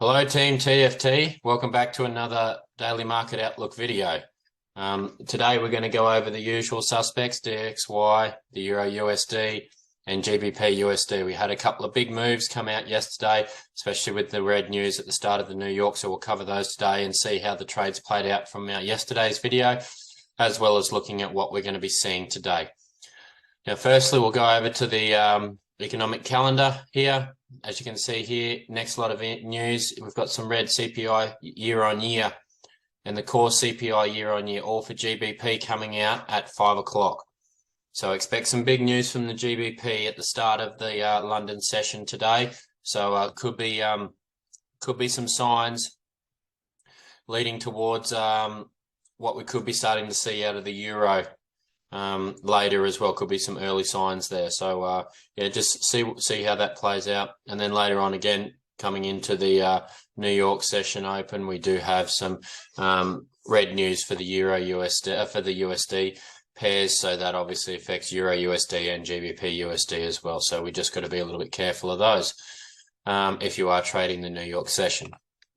Hello team TFT, welcome back to another daily market outlook video. Today we're going to go over the usual suspects, DXY, the Euro USD and GBP USD. We had a couple of big moves come out yesterday, especially with the red news at the start of the New York, so we'll cover those today and see how the trades played out from yesterday's video, as well as looking at what we're going to be seeing today. Now firstly we'll go over to the economic calendar here. As you can see here, next lot of news, we've got some red CPI year on year and the core CPI year on year, all for GBP coming out at 5 o'clock. So expect some big news from the GBP at the start of the London session today. So could be some signs leading towards what we could be starting to see out of the euro later as well. Could be some early signs there. So yeah, just see how that plays out. And then later on, again, coming into the New York session open, we do have some red news for the Euro USD for the USD pairs. So that obviously affects Euro USD and GBP USD as well. So we just got to be a little bit careful of those if you are trading the New York session.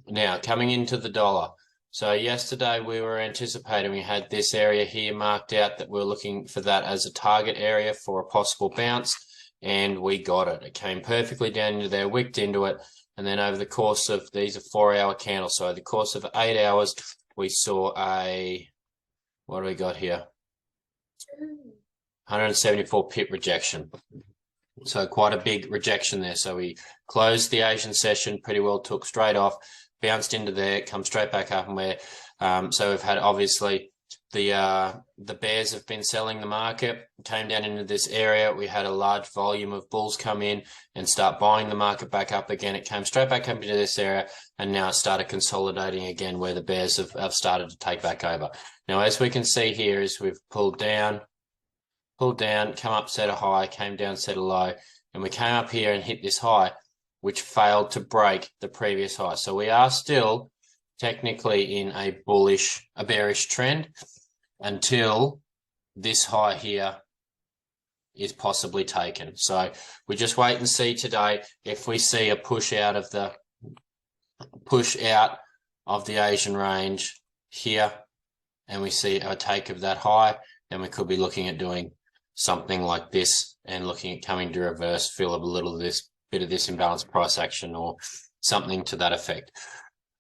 Now coming into the dollar. So yesterday we were anticipating, we had this area here marked out that we're looking for that as a target area for a possible bounce, and we got it. It came perfectly down into there, wicked into it, and then over the course of, these are 4-hour candles, so over the course of 8 hours, we saw a, what do we got here? 174 pip rejection. So quite a big rejection there. So we closed the Asian session, pretty well took straight off, bounced into there, come straight back up, and we're so we've had obviously the bears have been selling the market, came down into this area. We had a large volume of bulls come in and start buying the market back up again. It came straight back up into this area, and now it started consolidating again where the bears have started to take back over. Now, as we can see here, is we've pulled down, come up, set a high, came down, set a low, and we came up here and hit this high, which failed to break the previous high. So we are still technically in a bearish trend until this high here is possibly taken. So we just wait and see today. If we see a push out of the Asian range here, and we see a take of that high, then we could be looking at doing something like this and looking at coming to reverse, fill up a little of this bit of this imbalanced price action or something to that effect.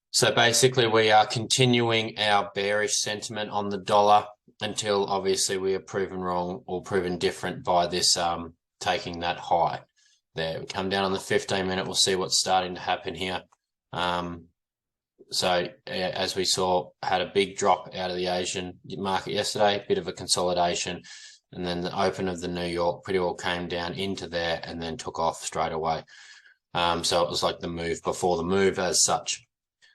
So basically we are continuing our bearish sentiment on the dollar until obviously we are proven wrong or proven different by this taking that high there. We come down on the 15-minute, we'll see what's starting to happen here. So as we saw, had a big drop out of the Asian market yesterday, bit of a consolidation, and then the open of the New York pretty well came down into there and then took off straight away. So it was like the move before the move as such.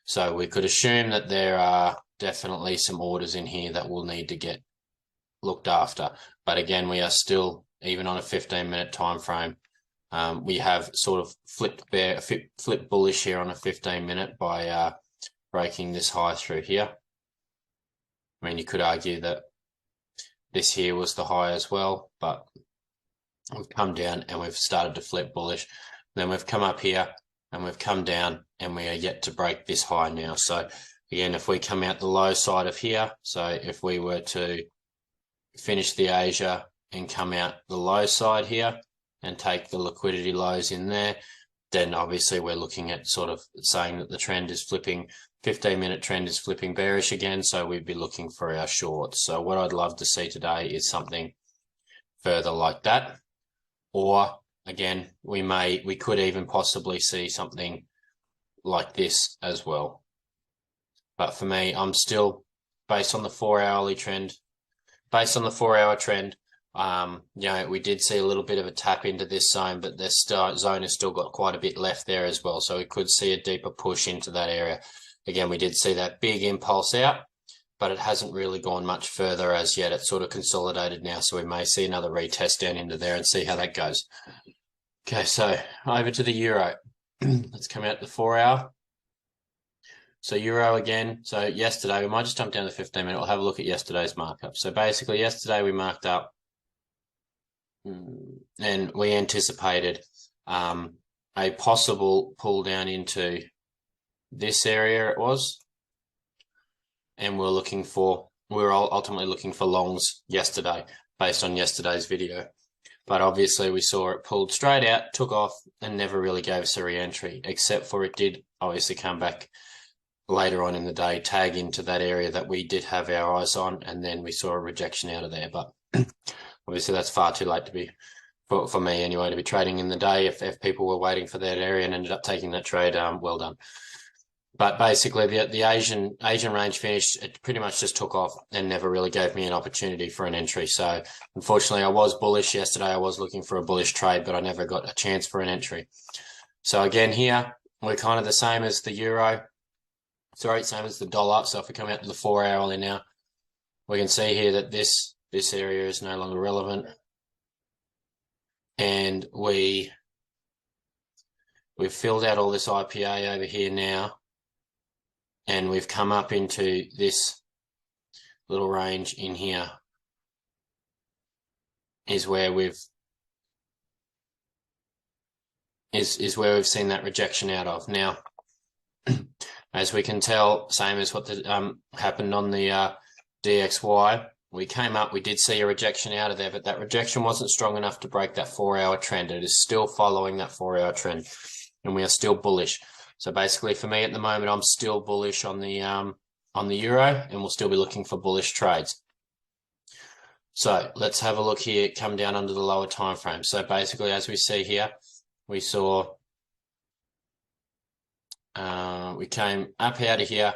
So we could assume that there are definitely some orders in here that will need to get looked after. But again, we are still, even on a 15-minute time frame, we have sort of flipped bullish here on a 15-minute by breaking this high through here. I mean, you could argue that this here was the high as well, but we've come down and we've started to flip bullish. Then we've come up here and we've come down and we are yet to break this high now. So again, if we come out the low side of here, so if we were to finish the Asia and come out the low side here and take the liquidity lows in there, then obviously we're looking at sort of saying that the trend is flipping, 15-minute trend is flipping bearish again, so we'd be looking for our shorts. So what I'd love to see today is something further like that. Or again, we could even possibly see something like this as well. But for me, I'm still, based on the 4-hourly trend, you know, we did see a little bit of a tap into this zone, but this zone has still got quite a bit left there as well. So we could see a deeper push into that area. Again, we did see that big impulse out, but it hasn't really gone much further as yet. It's sort of consolidated now, so we may see another retest down into there and see how that goes. Okay, so over to the euro. Let's come out the 4-hour. So euro again. So yesterday, we might just jump down to 15-minute. We'll have a look at yesterday's markup. So basically, yesterday we marked up and we anticipated a possible pull down into this area it was, and we're ultimately looking for longs yesterday based on yesterday's video. But obviously we saw it pulled straight out, took off, and never really gave us a re-entry, except for it did obviously come back later on in the day, tag into that area that we did have our eyes on, and then we saw a rejection out of there. But obviously that's far too late to be, for me anyway, to be trading in the day. If people were waiting for that area and ended up taking that trade, well done. But basically the Asian range finished, it pretty much just took off and never really gave me an opportunity for an entry. So unfortunately I was bullish yesterday. I was looking for a bullish trade, but I never got a chance for an entry. So again, here we're kind of the same as the euro. Sorry, same as the dollar. So if we come out to the 4 hourly now, we can see here that this area is no longer relevant. And we've filled out all this IPA over here now. And we've come up into this little range in here is where we've seen that rejection out of. Now, as we can tell, same as what happened on the DXY, we came up, we did see a rejection out of there, but that rejection wasn't strong enough to break that 4 hour trend. It is still following that 4 hour trend, and we are still bullish. So basically for me at the moment, I'm still bullish on the euro, and we'll still be looking for bullish trades. So let's have a look here, come down under the lower time frame. So basically, as we see here, we saw, we came up out of here,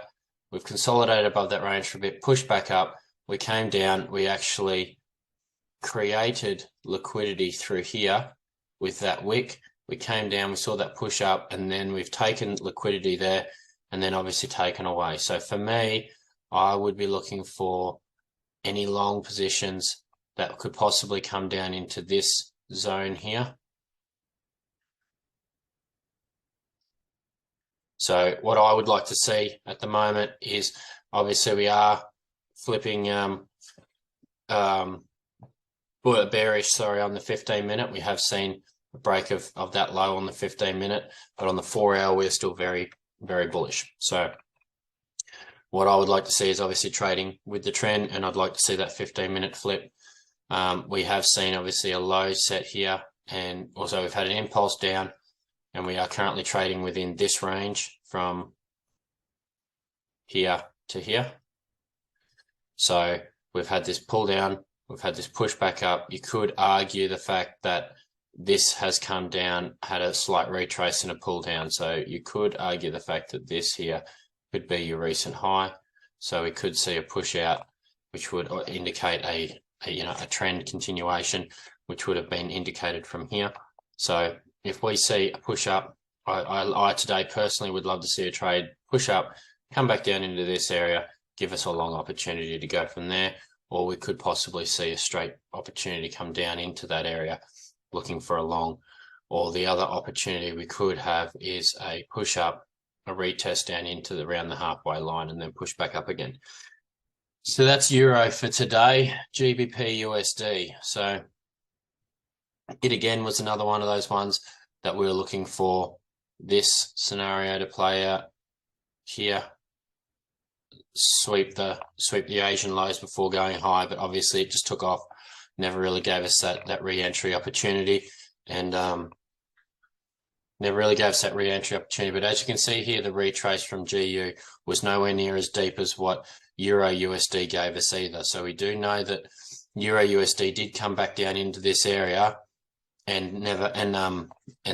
we've consolidated above that range for a bit, pushed back up, we came down, we actually created liquidity through here with that wick. We came down, we saw that push up, and then we've taken liquidity there and then obviously taken away. So for me, I would be looking for any long positions that could possibly come down into this zone here. So what I would like to see at the moment is, obviously we are flipping bearish, on the 15 minute. We have seen a break of that low on the 15 minute, but on the 4 hour, we're still very, very bullish. So what I would like to see is obviously trading with the trend, and I'd like to see that 15 minute flip. We have seen obviously a low set here, and also we've had an impulse down, and we are currently trading within this range from here to here. So we've had this pull down, we've had this push back up. You could argue the fact that this has come down, had a slight retrace and a pull down. So you could argue the fact that this here could be your recent high. So we could see a push out, which would indicate a trend continuation, which would have been indicated from here. So if we see a push up, I today personally would love to see a trade push up, come back down into this area, give us a long opportunity to go from there, or we could possibly see a straight opportunity come down into that area looking for a long. Or the other opportunity we could have is a push up, a retest down into around the halfway line, and then push back up again. So that's euro for today. GBP USD. So it again was another one of those ones that we were looking for this scenario to play out here. Sweep the Asian lows before going high, but obviously it just took off. Never really gave us that re-entry opportunity, and never really gave us that re-entry opportunity. But as you can see here, the retrace from GU was nowhere near as deep as what Euro USD gave us either. So we do know that Euro USD did come back down into this area and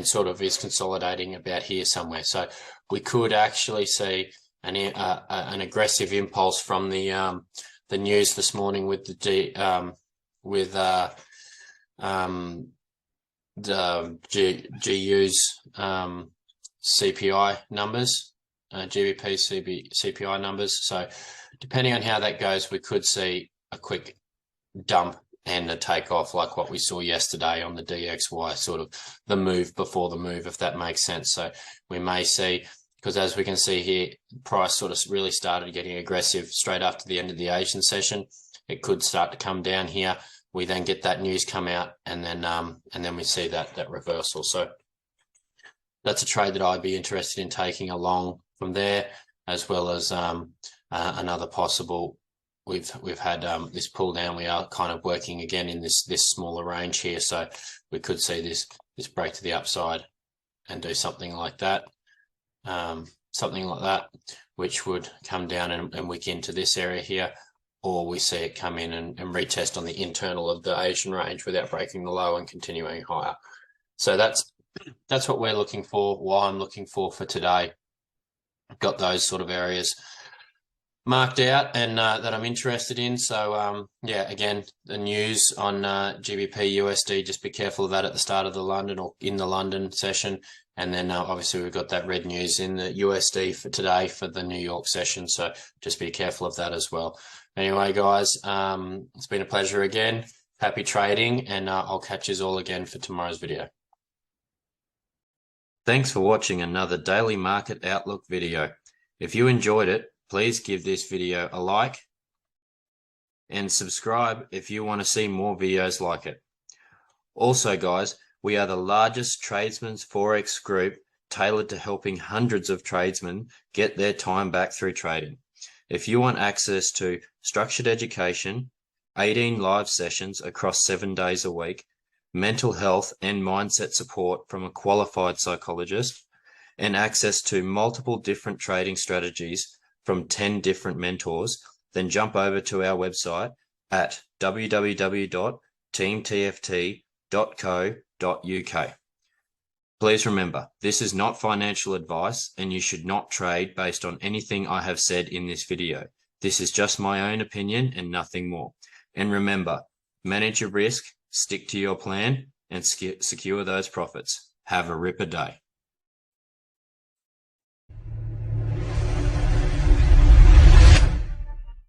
sort of is consolidating about here somewhere. So we could actually see an aggressive impulse from the news this morning with the GU's CPI numbers, GBP CPI numbers. So depending on how that goes, we could see a quick dump and a takeoff like what we saw yesterday on the DXY, sort of the move before the move, if that makes sense. So we may see, because as we can see here, price sort of really started getting aggressive straight after the end of the Asian session. It could start to come down here. We then get that news come out, and then we see that reversal. So that's a trade that I'd be interested in taking along from there, as well as another possible. We've had this pull down. We are kind of working again in this smaller range here, so we could see this break to the upside and do something like that, which would come down and wick into this area here, or we see it come in and retest on the internal of the Asian range without breaking the low and continuing higher. So that's what we're looking for. What I'm looking for today. I've got those sort of areas marked out and that I'm interested in. So yeah, again, the news on GBP USD, just be careful of that at the start of the London or in the London session. And then obviously we've got that red news in the USD for today for the New York session. So just be careful of that as well. Anyway, guys, it's been a pleasure again. Happy trading, and I'll catch you all again for tomorrow's video. Thanks for watching another Daily Market Outlook video. If you enjoyed it, please give this video a like and subscribe if you want to see more videos like it. Also, guys, we are the largest Tradesmen Forex group tailored to helping hundreds of tradesmen get their time back through trading. If you want access to structured education, 18 live sessions across 7 days a week, mental health and mindset support from a qualified psychologist, and access to multiple different trading strategies from 10 different mentors, then jump over to our website at www.teamtft.co.uk. Please remember, this is not financial advice and you should not trade based on anything I have said in this video. This is just my own opinion and nothing more. And remember, manage your risk, stick to your plan, and secure those profits. Have a ripper day.